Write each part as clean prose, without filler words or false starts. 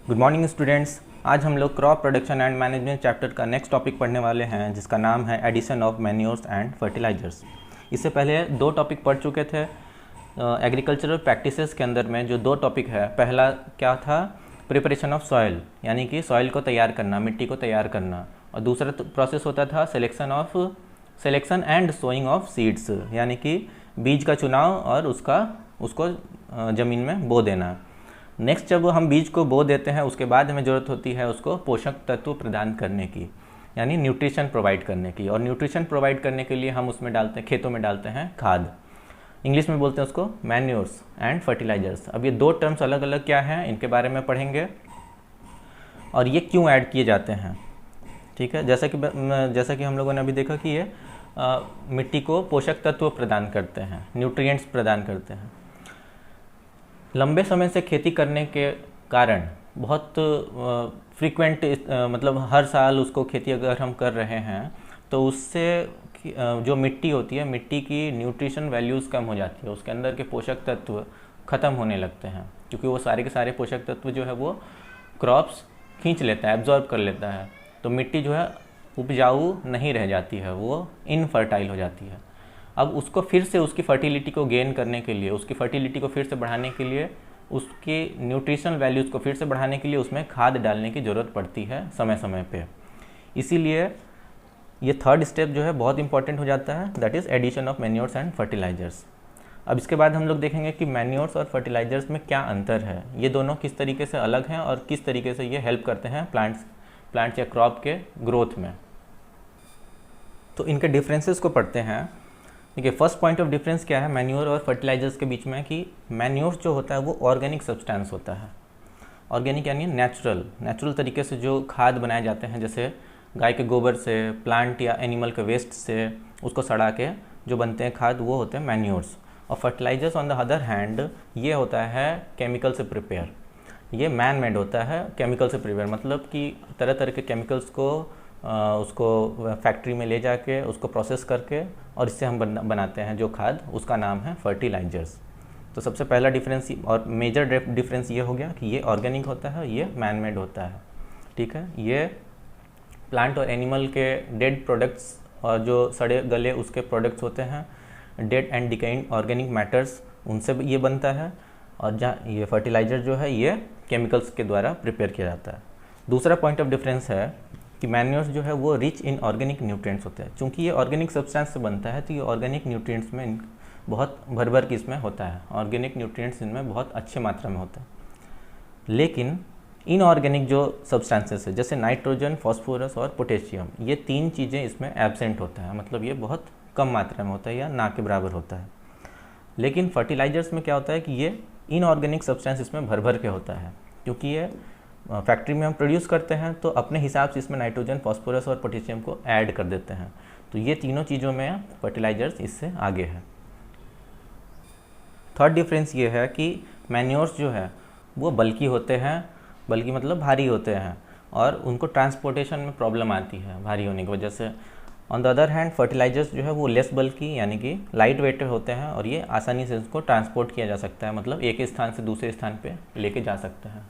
Good morning students. आज हम लोग crop production and management chapter का नेक्स्ट टॉपिक पढ़ने वाले हैं, जिसका नाम है addition of manures and fertilizers. इससे पहले दो टॉपिक पढ़ चुके थे एग्रीकल्चरल प्रैक्टिसेस के अंदर में। जो दो टॉपिक है, पहला क्या था, प्रिपरेशन ऑफ सॉइल, यानी कि सॉइल को तैयार करना, मिट्टी को तैयार करना, और दूसरा प्रोसेस होता था selection and sowing of seeds, यानी कि बीज का चुनाव और उसको ज़मीन में बो देना। नेक्स्ट, जब हम बीज को बो देते हैं उसके बाद हमें ज़रूरत होती है उसको पोषक तत्व प्रदान करने की, यानी न्यूट्रिशन प्रोवाइड करने की। और न्यूट्रिशन प्रोवाइड करने के लिए हम उसमें डालते हैं, खेतों में डालते हैं खाद। इंग्लिश में बोलते हैं उसको मैन्योर्स एंड फर्टिलाइजर्स। अब ये दो टर्म्स अलग अलग क्या हैं, इनके बारे में पढ़ेंगे और ये क्यों ऐड किए जाते हैं। ठीक है, जैसा कि हम लोगों ने अभी देखा कि ये मिट्टी को पोषक तत्व प्रदान करते हैं, न्यूट्रिएंट्स प्रदान करते हैं। लंबे समय से खेती करने के कारण बहुत फ्रीक्वेंट मतलब हर साल उसको खेती अगर हम कर रहे हैं तो उससे जो मिट्टी होती है, मिट्टी की न्यूट्रिशन वैल्यूज़ कम हो जाती है, उसके अंदर के पोषक तत्व ख़त्म होने लगते हैं, क्योंकि वो सारे के सारे पोषक तत्व जो है वो क्रॉप्स खींच लेता है, एब्जॉर्ब कर लेता है। तो मिट्टी जो है उपजाऊ नहीं रह जाती है, वो इनफर्टाइल हो जाती है। अब उसको फिर से उसकी फर्टिलिटी को गेन करने के लिए, उसकी फर्टिलिटी को फिर से बढ़ाने के लिए, उसकी न्यूट्रिशन वैल्यूज़ को फिर से बढ़ाने के लिए उसमें खाद डालने की ज़रूरत पड़ती है समय समय पे। इसीलिए ये थर्ड स्टेप जो है बहुत इंपॉर्टेंट हो जाता है, that is addition of manures and fertilizers. अब इसके बाद हम लोग देखेंगे कि मैन्योर्स और फर्टिलाइजर्स में क्या अंतर है, ये दोनों किस तरीके से अलग हैं और किस तरीके से ये हेल्प करते हैं प्लांट्स या क्रॉप के ग्रोथ में। तो इनके डिफरेंसेस को पढ़ते हैं। देखिए, फर्स्ट पॉइंट ऑफ डिफरेंस क्या है मैन्योर और फर्टिलाइजर्स के बीच में, कि मैन्योर्स जो होता है वो ऑर्गेनिक सब्सटेंस होता है। ऑर्गेनिक यानी नेचुरल तरीके से जो खाद बनाए जाते हैं, जैसे गाय के गोबर से, प्लांट या एनिमल के वेस्ट से उसको सड़ा के जो बनते हैं खाद, वो होते हैं मैन्योर्स। और fertilizers on the other hand ये होता है केमिकल से प्रिपेयर, ये मैन मेड होता है। केमिकल से प्रिपेयर मतलब कि तरह तरह के केमिकल्स को उसको फैक्ट्री में ले जाके उसको प्रोसेस करके और इससे हम बनाते हैं जो खाद, उसका नाम है फर्टिलाइजर्स। तो सबसे पहला डिफरेंस और मेजर डिफरेंस ये हो गया कि ये ऑर्गेनिक होता है, ये मैन मेड होता है। ठीक है, ये प्लांट और एनिमल के डेड प्रोडक्ट्स और जो सड़े गले उसके प्रोडक्ट्स होते हैं, dead and decaying organic matters, उनसे ये बनता है। और जहाँ ये फर्टिलाइजर जो है ये केमिकल्स के द्वारा प्रिपेयर किया जाता है। दूसरा पॉइंट ऑफ डिफरेंस है कि मैन्योर्स जो है वो रिच इन ऑर्गेनिक न्यूट्रिएंट्स होते हैं। चूँकि ये ऑर्गेनिक सब्सटेंस से बनता है तो ये ऑर्गेनिक न्यूट्रिएंट्स में बहुत भर की इसमें होता है, ऑर्गेनिक न्यूट्रिएंट्स इनमें बहुत अच्छे मात्रा में होता है। लेकिन इनऑर्गेनिक जो सब्सटेंसेस है, जैसे नाइट्रोजन, फॉस्फोरस और पोटेशियम, ये तीन चीज़ें इसमें एब्सेंट होता है, मतलब ये बहुत कम मात्रा में होता है या ना के बराबर होता है। लेकिन फर्टिलाइजर्स में क्या होता है कि ये इनऑर्गेनिक सब्सटेंस इसमें भर के होता है, क्योंकि ये फैक्ट्री में हम प्रोड्यूस करते हैं तो अपने हिसाब से इसमें नाइट्रोजन, फॉस्फोरस और पोटेशियम को ऐड कर देते हैं। तो ये तीनों चीज़ों में फर्टिलाइजर्स इससे आगे है। थर्ड डिफरेंस ये है कि मैन्योर्स जो है वो बल्की होते हैं, बल्कि मतलब भारी होते हैं, और उनको ट्रांसपोर्टेशन में प्रॉब्लम आती है भारी होने की वजह से। On the other hand fertilizers जो है वो लेस बल्की यानी कि लाइट वेट होते हैं, और ये आसानी से इसको ट्रांसपोर्ट किया जा सकता है, मतलब एक स्थान से दूसरे स्थान पे लेके जा सकते हैं।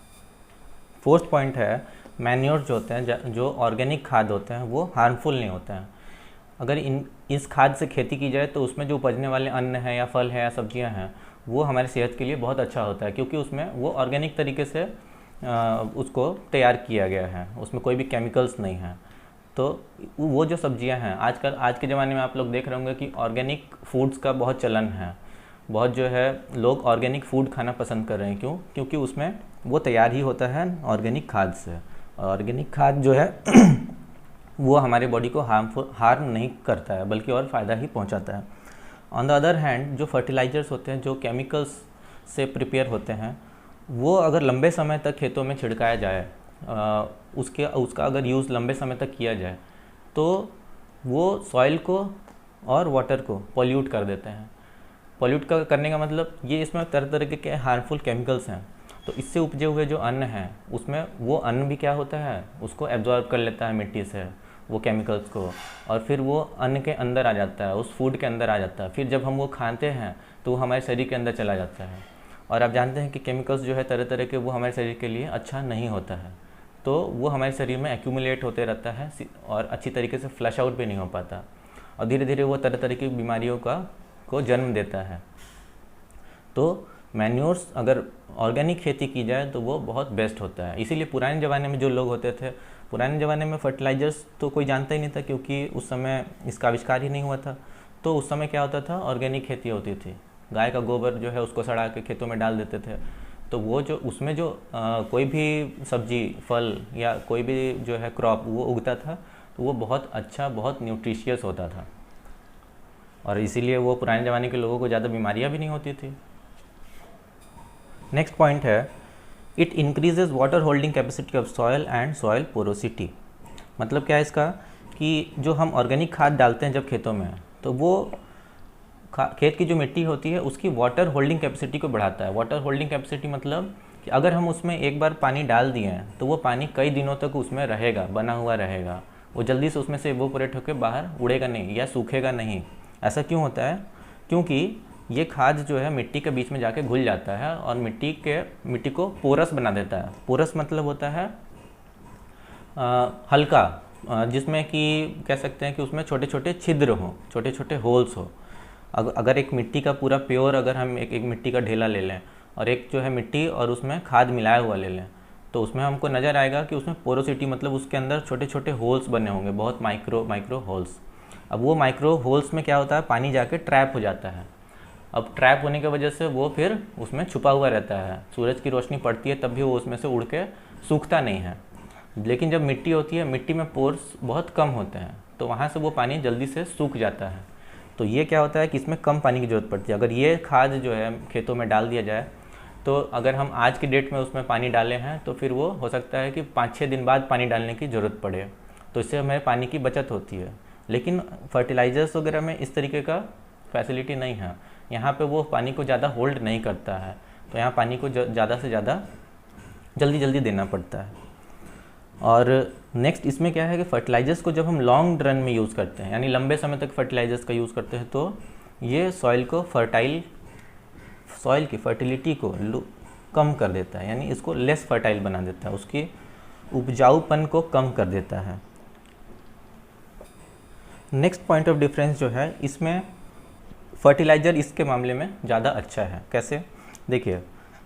फोर्थ पॉइंट है मैन्योर्स जो होते हैं, जो ऑर्गेनिक खाद होते हैं, वो हार्मफुल नहीं होते हैं। अगर इस खाद से खेती की जाए तो उसमें जो उपजने वाले अन्न हैं या फल हैं या सब्जियां हैं, वो हमारी सेहत के लिए बहुत अच्छा होता है, क्योंकि उसमें वो ऑर्गेनिक तरीके से उसको तैयार किया गया है, उसमें कोई भी केमिकल्स नहीं है। तो वो जो सब्जियां हैं, आज के ज़माने में आप लोग देख रहे होंगे कि ऑर्गेनिक फूड्स का बहुत चलन है, बहुत जो है लोग ऑर्गेनिक फूड खाना पसंद कर रहे हैं। क्यों? क्योंकि उसमें वो तैयार ही होता है ऑर्गेनिक खाद से। ऑर्गेनिक खाद जो है वो हमारे बॉडी को हार्म नहीं करता है, बल्कि और फ़ायदा ही पहुंचाता है। ऑन द अदर हैंड जो फर्टिलाइजर्स होते हैं, जो केमिकल्स से प्रिपेयर होते हैं, वो अगर लंबे समय तक खेतों में छिड़काया जाए, उसका अगर यूज़ लंबे समय तक किया जाए, तो वो सॉइल को और वाटर को पॉल्यूट कर देते हैं। पॉल्यूट करने का मतलब ये इसमें तरह तरह के हार्मफुल केमिकल्स हैं। तो इससे उपजे हुए जो अन्न हैं, उसमें वो अन्न भी क्या होता है, उसको एब्जॉर्ब कर लेता है मिट्टी से वो केमिकल्स को, और फिर वो अन्न के अंदर आ जाता है, उस फूड के अंदर आ जाता है। फिर जब हम वो खाते हैं तो वो हमारे शरीर के अंदर चला जाता है, और आप जानते हैं कि केमिकल्स जो है तरह तरह के, वो हमारे शरीर के लिए अच्छा नहीं होता है, तो वो हमारे शरीर में एक्यूमुलेट होते रहता है और अच्छी तरीके से फ्लश आउट भी नहीं हो पाता, और धीरे धीरे वो तरह तरह की बीमारियों को जन्म देता है। तो मैन्योर्स अगर ऑर्गेनिक खेती की जाए तो वो बहुत बेस्ट होता है। इसीलिए पुराने ज़माने में जो लोग होते थे, पुराने ज़माने में फर्टिलाइज़र्स तो कोई जानता ही नहीं था, क्योंकि उस समय इसका आविष्कार ही नहीं हुआ था। तो उस समय क्या होता था, ऑर्गेनिक खेती होती थी। गाय का गोबर जो है उसको सड़ा के खेतों में डाल देते थे, तो वो जो उसमें जो कोई भी सब्जी, फल या कोई भी जो है क्रॉप वो उगता था, तो वो बहुत अच्छा, बहुत न्यूट्रिशियस होता था, और इसीलिए वो पुराने ज़माने के लोगों को ज़्यादा बीमारियां भी नहीं होती थी। नेक्स्ट पॉइंट है, it increases water holding capacity of soil and soil porosity. मतलब क्या है इसका, कि जो हम ऑर्गेनिक खाद डालते हैं जब खेतों में, तो वो खेत की जो मिट्टी होती है उसकी वाटर होल्डिंग कैपेसिटी को बढ़ाता है। वाटर होल्डिंग कैपेसिटी मतलब कि अगर हम उसमें एक बार पानी डाल दिए हैं तो वो पानी कई दिनों तक उसमें रहेगा, बना हुआ रहेगा, वो जल्दी से उसमें से इवोपोरेट होकर बाहर उड़ेगा नहीं या सूखेगा नहीं। ऐसा क्यों होता है, क्योंकि ये खाद जो है मिट्टी के बीच में जाके घुल जाता है और मिट्टी को पोरस बना देता है। पोरस मतलब होता है हल्का, जिसमें कि कह सकते हैं कि उसमें छोटे छोटे छिद्र हों, छोटे छोटे होल्स हो। अगर एक मिट्टी का पूरा प्योर, अगर हम एक मिट्टी का ढेला ले लें और एक जो है मिट्टी और उसमें खाद मिलाया हुआ ले लें, तो उसमें हमको नज़र आएगा कि उसमें पोरोसिटी मतलब उसके अंदर छोटे छोटे होल्स बने होंगे, बहुत माइक्रो होल्स। अब वो माइक्रो होल्स में क्या होता है, पानी जाके ट्रैप हो जाता है। अब ट्रैप होने की वजह से वो फिर उसमें छुपा हुआ रहता है, सूरज की रोशनी पड़ती है तब भी वो उसमें से उड़ के सूखता नहीं है। लेकिन जब मिट्टी होती है, मिट्टी में पोर्स बहुत कम होते हैं, तो वहाँ से वो पानी जल्दी से सूख जाता है। तो ये क्या होता है कि इसमें कम पानी की ज़रूरत पड़ती है। अगर ये खाद जो है खेतों में डाल दिया जाए, तो अगर हम आज की डेट में उसमें पानी डाले हैं तो फिर वो हो सकता है कि 5-6 दिन बाद पानी डालने की ज़रूरत पड़े, तो इससे हमें पानी की बचत होती है। लेकिन फर्टिलाइज़र्स वगैरह में इस तरीके का फैसिलिटी नहीं है, यहाँ पे वो पानी को ज़्यादा होल्ड नहीं करता है, तो यहाँ पानी को ज़्यादा से ज़्यादा जल्दी देना पड़ता है। और नेक्स्ट इसमें क्या है कि फर्टिलाइज़र्स को जब हम लॉन्ग रन में यूज़ करते हैं, यानी लंबे समय तक फर्टिलाइज़र्स का यूज़ करते हैं, तो ये सॉइल की फर्टिलिटी को कम कर देता है, यानी इसको लेस फर्टाइल बना देता है, उसकी उपजाऊपन को कम कर देता है। नेक्स्ट पॉइंट ऑफ डिफरेंस जो है, इसमें फर्टिलाइज़र इसके मामले में ज़्यादा अच्छा है। कैसे, देखिए,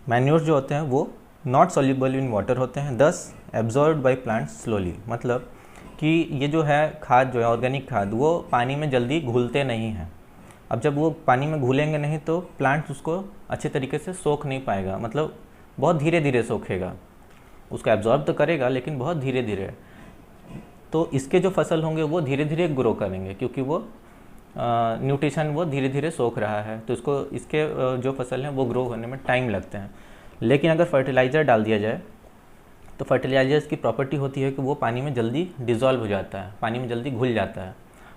मैन्योर्स जो होते हैं वो नॉट सॉल्युबल इन वाटर होते हैं, दस एब्जॉर्ब्ड बाय प्लांट्स स्लोली। मतलब कि ये जो है खाद, जो है ऑर्गेनिक खाद, वो पानी में जल्दी घुलते नहीं हैं। अब जब वो पानी में घुलेंगे नहीं तो प्लांट्स उसको अच्छे तरीके से सोख नहीं पाएगा, मतलब बहुत धीरे धीरे सोखेगा, उसको एब्जॉर्ब तो करेगा लेकिन बहुत धीरे धीरे। तो इसके जो फसल होंगे वो धीरे धीरे ग्रो करेंगे, क्योंकि वो न्यूट्रिशन वो धीरे धीरे सोख रहा है, तो इसके जो फसल हैं वो ग्रो होने में टाइम लगते हैं। लेकिन अगर फर्टिलाइज़र डाल दिया जाए तो फर्टिलाइज़र्स की प्रॉपर्टी होती है कि वो पानी में जल्दी डिज़ोल्व हो जाता है, पानी में जल्दी घुल जाता है।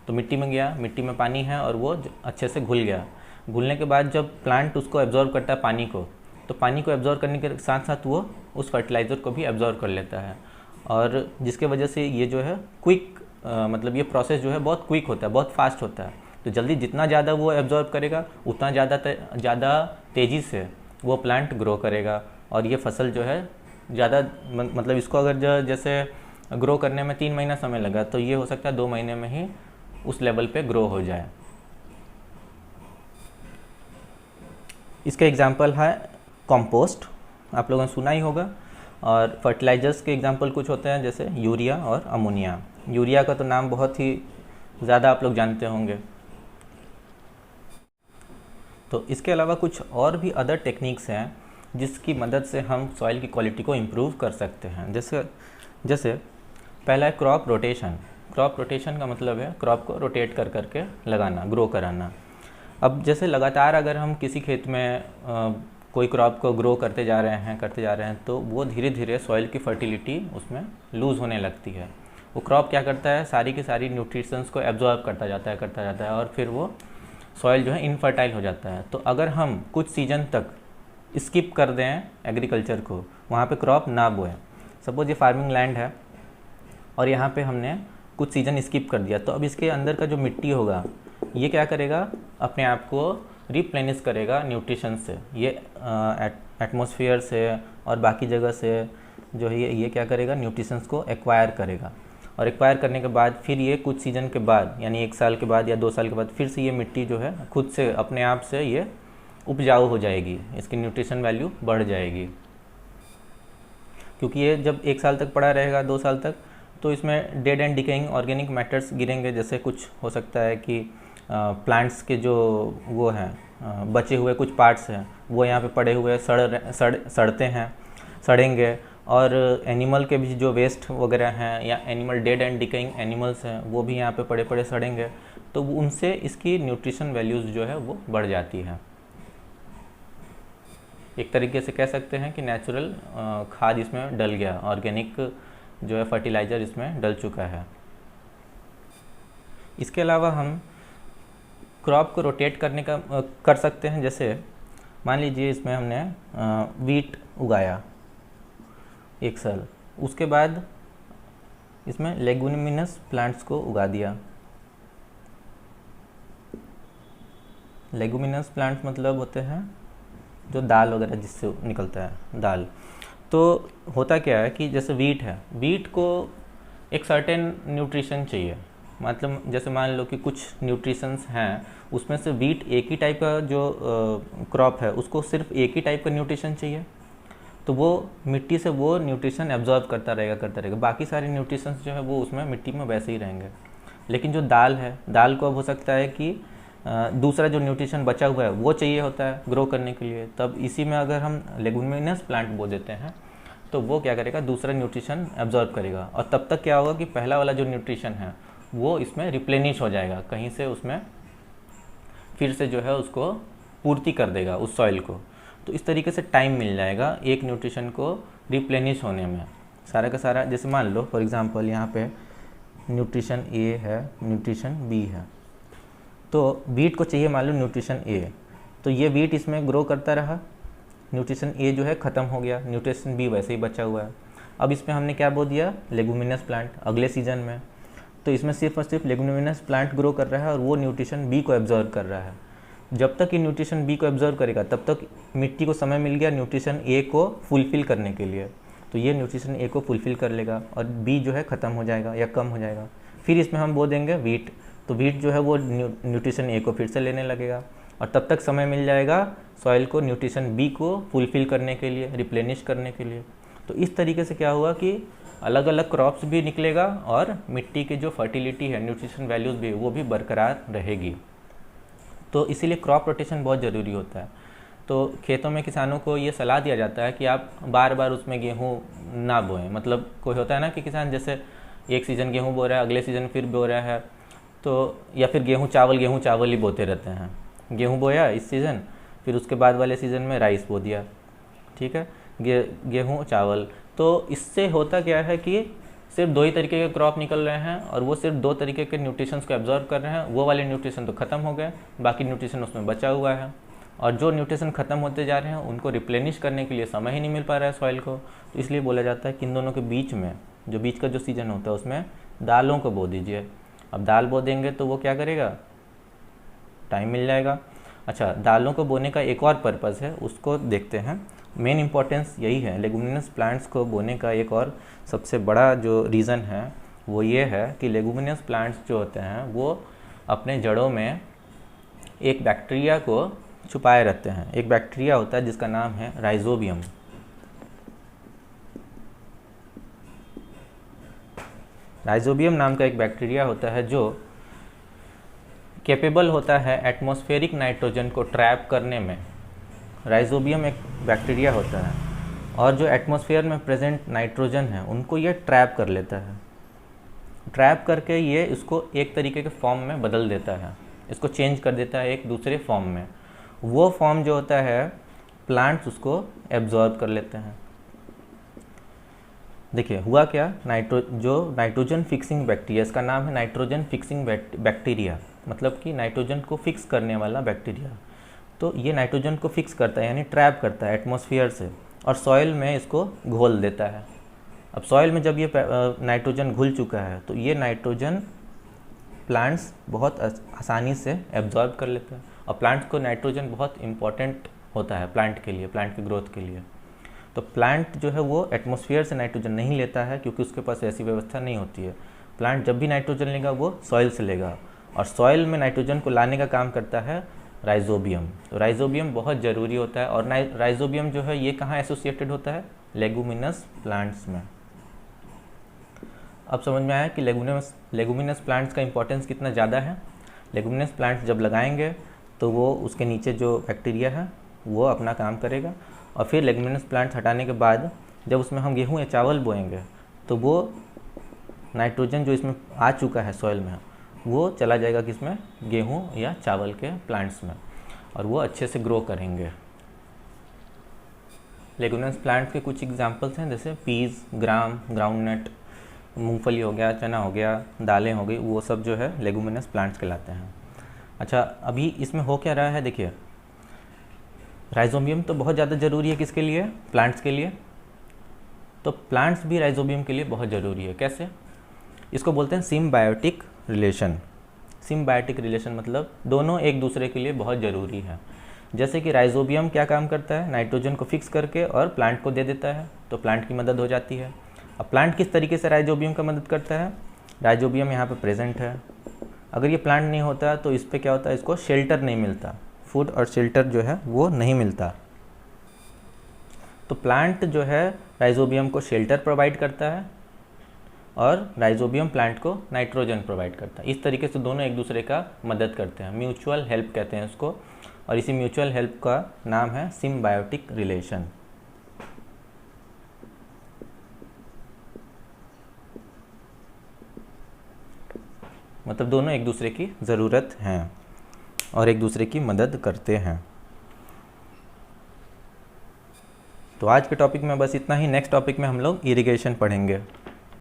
तो मिट्टी में गया, मिट्टी में पानी है और वो अच्छे से घुल गया। घुलने के बाद जब प्लांट उसको एब्जॉर्ब करता है पानी को, तो पानी को एब्जॉर्ब करने के साथ साथ वो उस फर्टिलाइज़र को भी एब्जॉर्ब कर लेता है, और जिसके वजह से ये जो है क्विक, मतलब ये प्रोसेस जो है बहुत क्विक होता है, बहुत फास्ट होता है। तो जल्दी जितना ज़्यादा वो एब्जॉर्ब करेगा उतना ज़्यादा तेज़ी से वो प्लांट ग्रो करेगा, और ये फसल जो है ज़्यादा, मतलब इसको अगर जैसे ग्रो करने में 3 महीना समय लगा, तो ये हो सकता है 2 महीने में ही उस लेवल पे ग्रो हो जाए। इसका एग्जांपल है कंपोस्ट, आप लोगों ने सुना ही होगा। और फर्टिलाइज़र्स के एग्जांपल कुछ होते हैं जैसे यूरिया और अमोनिया। यूरिया का तो नाम बहुत ही ज़्यादा आप लोग जानते होंगे। तो इसके अलावा कुछ और भी अदर टेक्निक्स हैं जिसकी मदद से हम सॉइल की क्वालिटी को इम्प्रूव कर सकते हैं। जैसे पहला है क्रॉप रोटेशन। क्रॉप रोटेशन का मतलब है क्रॉप को रोटेट कर करके लगाना, ग्रो कराना। अब जैसे लगातार अगर हम किसी खेत में कोई क्रॉप को ग्रो करते जा रहे हैं तो वो धीरे धीरे सॉइल की फर्टिलिटी उसमें लूज़ होने लगती है। वो क्रॉप क्या करता है, सारी की सारी न्यूट्रिशंस को एब्जॉर्ब करता जाता है और फिर वो सॉइल जो है इनफर्टाइल हो जाता है। तो अगर हम कुछ सीजन तक स्किप कर दें एग्रीकल्चर को, वहाँ पे क्रॉप ना बोएं, सपोज ये फार्मिंग लैंड है और यहाँ पे हमने कुछ सीज़न स्किप कर दिया, तो अब इसके अंदर का जो मिट्टी होगा ये क्या करेगा, अपने आप को रिप्लेनिश करेगा न्यूट्रिशन से। ये एटमॉस्फेयर से और बाकी जगह से जो है ये क्या करेगा, न्यूट्रिशंस को एक्वायर करेगा। और एक्वायर करने के बाद फिर ये कुछ सीजन के बाद यानी 1 साल के बाद या 2 साल के बाद फिर से ये मिट्टी जो है खुद से अपने आप से ये उपजाऊ हो जाएगी, इसकी न्यूट्रिशन वैल्यू बढ़ जाएगी। क्योंकि ये जब 1 साल तक पड़ा रहेगा, 2 साल तक, तो इसमें dead and decaying organic matters गिरेंगे। जैसे कुछ हो सकता है कि प्लांट्स के जो वो हैं बचे हुए कुछ पार्ट्स हैं वो यहाँ पे पड़े हुए सड़ते हैं, सड़ेंगे। और एनिमल के भी जो वेस्ट वगैरह हैं या animal dead and decaying animals हैं वो भी यहाँ पे पड़े पड़े सड़ेंगे, तो उनसे इसकी न्यूट्रिशन वैल्यूज़ जो है वो बढ़ जाती है। एक तरीके से कह सकते हैं कि नेचुरल खाद इसमें डल गया, ऑर्गेनिक जो है फर्टिलाइज़र इसमें डल चुका है। इसके अलावा हम क्रॉप को रोटेट करने का कर सकते हैं। जैसे मान लीजिए इसमें हमने वीट उगाया 1 साल, उसके बाद इसमें लेगुमिनस प्लांट्स को उगा दिया। लेगुमिनस प्लांट्स मतलब होते हैं जो दाल वगैरह जिससे निकलता है दाल। तो होता क्या है कि जैसे वीट है, वीट को एक सर्टेन न्यूट्रिशन चाहिए। मतलब जैसे मान लो कि कुछ न्यूट्रिशंस हैं, उसमें से वीट एक ही टाइप का जो क्रॉप है उसको सिर्फ एक ही टाइप का न्यूट्रिशन चाहिए, तो वो मिट्टी से वो न्यूट्रिशन एब्जॉर्ब करता रहेगा। बाकी सारे न्यूट्रिशंस जो है वो उसमें मिट्टी में वैसे ही रहेंगे। लेकिन जो दाल है, दाल को अब हो सकता है कि दूसरा जो न्यूट्रिशन बचा हुआ है वो चाहिए होता है ग्रो करने के लिए। तब इसी में अगर हम लेगुमिनस प्लांट बो देते हैं तो वो क्या करेगा, दूसरा न्यूट्रिशन एब्जॉर्ब करेगा। और तब तक क्या होगा कि पहला वाला जो न्यूट्रिशन है वो इसमें रिप्लेनिश हो जाएगा, कहीं से उसमें फिर से जो है उसको पूर्ति कर देगा उस सॉइल को। तो इस तरीके से टाइम मिल जाएगा एक न्यूट्रिशन को रिप्लेनिश होने में। सारा का सारा जैसे मान लो फॉर एग्जांपल यहाँ पे न्यूट्रिशन ए है, न्यूट्रिशन बी है, तो वीट को चाहिए मान लो न्यूट्रिशन ए, तो ये वीट इसमें ग्रो करता रहा, न्यूट्रिशन ए जो है ख़त्म हो गया, न्यूट्रिशन बी वैसे ही बचा हुआ है। अब इसमें हमने क्या बो दिया, लेगुमिनस प्लांट अगले सीजन में, तो इसमें सिर्फ और सिर्फ लेगुमिनस प्लांट ग्रो कर रहा है और वो न्यूट्रिशन बी को एब्जॉर्ब कर रहा है। जब तक ये न्यूट्रिशन बी को एब्जॉर्ब करेगा तब तक मिट्टी को समय मिल गया न्यूट्रिशन ए को फुलफ़िल करने के लिए, तो ये न्यूट्रिशन ए को फुलफ़िल कर लेगा और बी जो है ख़त्म हो जाएगा या कम हो जाएगा। फिर इसमें हम बो देंगे वीट, तो वीट जो है वो न्यूट्रिशन ए को फिर से लेने लगेगा और तब तक समय मिल जाएगा सॉइल को न्यूट्रिशन बी को फुलफ़िल करने के लिए, रिप्लेनिश करने के लिए। तो इस तरीके से क्या हुआ कि अलग अलग क्रॉप्स भी निकलेगा और मिट्टी की जो फर्टिलिटी है, न्यूट्रिशन वैल्यूज़ भी, वो भी बरकरार रहेगी। तो इसीलिए क्रॉप रोटेशन बहुत ज़रूरी होता है। तो खेतों में किसानों को ये सलाह दिया जाता है कि आप बार बार उसमें गेहूँ ना बोएं। मतलब कोई होता है ना कि किसान जैसे एक सीज़न गेहूँ बो रहा है, अगले सीज़न फिर बो रहा है, तो या फिर गेहूँ चावल ही बोते रहते हैं। गेहूँ बोया इस सीज़न, फिर उसके बाद वाले सीज़न में राइस बो दिया, ठीक है, गेहूँ चावल। तो इससे होता क्या है कि सिर्फ 2 ही तरीके के क्रॉप निकल रहे हैं और वो सिर्फ 2 तरीके के न्यूट्रिशंस को एब्जॉर्ब कर रहे हैं। वो वाले न्यूट्रिशन तो ख़त्म हो गए, बाकी न्यूट्रिशन उसमें बचा हुआ है। और जो न्यूट्रिशन ख़त्म होते जा रहे हैं उनको रिप्लेनिश करने के लिए समय ही नहीं मिल पा रहा है सॉइल को। तो इसलिए बोला जाता है कि इन दोनों के बीच में जो बीच का जो सीज़न होता है उसमें दालों को बो दीजिए। अब दाल बो देंगे तो वो क्या करेगा, टाइम मिल जाएगा। अच्छा, दालों को बोने का एक और पर्पज़ है, उसको देखते हैं। मेन इंपॉर्टेंस यही है, लेगुमिनस प्लांट्स को बोने का एक और सबसे बड़ा जो रीज़न है वो ये है कि लेगुमिनस प्लांट्स जो होते हैं वो अपने जड़ों में एक बैक्टीरिया को छुपाए रहते हैं। एक बैक्टीरिया होता है जिसका नाम है राइजोबियम। राइजोबियम नाम का एक बैक्टीरिया होता है जो कैपेबल होता है एटमॉस्फेरिक नाइट्रोजन को ट्रैप करने में। राइजोबियम एक बैक्टीरिया होता है और जो एटमॉस्फेयर में प्रेजेंट नाइट्रोजन है उनको ये ट्रैप कर लेता है। ट्रैप करके ये इसको एक तरीके के फॉर्म में बदल देता है, इसको चेंज कर देता है एक दूसरे फॉर्म में। वो फॉर्म जो होता है प्लांट्स उसको एब्जॉर्ब कर लेते हैं। देखिए हुआ क्या, नाइट्रोजन फिक्सिंग बैक्टीरिया, इसका नाम है नाइट्रोजन फिक्सिंग बैक्टीरिया, मतलब कि नाइट्रोजन को फिक्स करने वाला बैक्टीरिया। तो ये नाइट्रोजन को फिक्स करता है यानी ट्रैप करता है एटमॉस्फेयर से और सॉइल में इसको घोल देता है। अब सॉइल में जब ये नाइट्रोजन घुल चुका है तो ये नाइट्रोजन प्लांट्स बहुत आसानी से एब्जॉर्ब कर लेते हैं और प्लांट्स को नाइट्रोजन बहुत इंपॉर्टेंट होता है प्लांट के लिए, प्लांट की ग्रोथ के लिए। तो प्लांट जो है वो एटमॉस्फेयर से नाइट्रोजन नहीं लेता है क्योंकि उसके पास ऐसी व्यवस्था नहीं होती है। प्लांट जब भी नाइट्रोजन लेगा वो सॉइल से लेगा, और सॉइल में नाइट्रोजन को लाने का काम करता है राइजोबियम। तो राइजोबियम बहुत ज़रूरी होता है, और राइजोबियम जो है ये कहाँ एसोसिएटेड होता है? लेगुमिनस प्लांट्स में। अब समझ में आया कि लेगुमिनस प्लांट्स का इंपॉर्टेंस कितना ज़्यादा है। लेगुमिनस प्लांट्स जब लगाएंगे तो वो उसके नीचे जो बैक्टीरिया है वो अपना काम करेगा, और फिर लेगुमिनस प्लांट्स हटाने के बाद जब उसमें हम गेहूँ या चावल बोएंगे तो वो नाइट्रोजन जो इसमें आ चुका है सॉइल में वो चला जाएगा किसमें? गेहूँ या चावल के प्लांट्स में, और वो अच्छे से ग्रो करेंगे। लेगुमिनस प्लांट्स के कुछ एग्जांपल्स हैं, जैसे पीज़, ग्राम, ग्राउंडनट, मूंगफली हो गया, चना हो गया, दालें हो गई, वो सब जो है लेगुमिनस प्लांट्स कहलाते हैं। अच्छा, अभी इसमें हो क्या रहा है, देखिए राइजोबियम तो बहुत ज़्यादा ज़रूरी है किसके लिए? प्लांट्स के लिए। तो प्लांट्स भी राइजोबियम के लिए बहुत ज़रूरी है। कैसे? इसको बोलते हैं सिम्बायोटिक रिलेशन। सिम्बायोटिक रिलेशन मतलब दोनों एक दूसरे के लिए बहुत ज़रूरी है। जैसे कि राइजोबियम क्या काम करता है? नाइट्रोजन को फिक्स करके और प्लांट को दे देता है, तो प्लांट की मदद हो जाती है। अब प्लांट किस तरीके से राइजोबियम का मदद करता है? राइजोबियम यहाँ पे प्रेजेंट है, अगर ये प्लांट नहीं होता तो इस पर क्या होता है? इसको शेल्टर नहीं मिलता, फूड और शेल्टर जो है वो नहीं मिलता। तो प्लांट जो है राइजोबियम को शेल्टर प्रोवाइड करता है, और राइजोबियम प्लांट को नाइट्रोजन प्रोवाइड करता है। इस तरीके से दोनों एक दूसरे का मदद करते हैं, म्यूचुअल हेल्प कहते हैं इसको, और इसी म्यूचुअल हेल्प का नाम है सिम्बायोटिक रिलेशन। मतलब दोनों एक दूसरे की ज़रूरत हैं और एक दूसरे की मदद करते हैं। तो आज के टॉपिक में बस इतना ही। नेक्स्ट टॉपिक में हम लोग इरिगेशन पढ़ेंगे।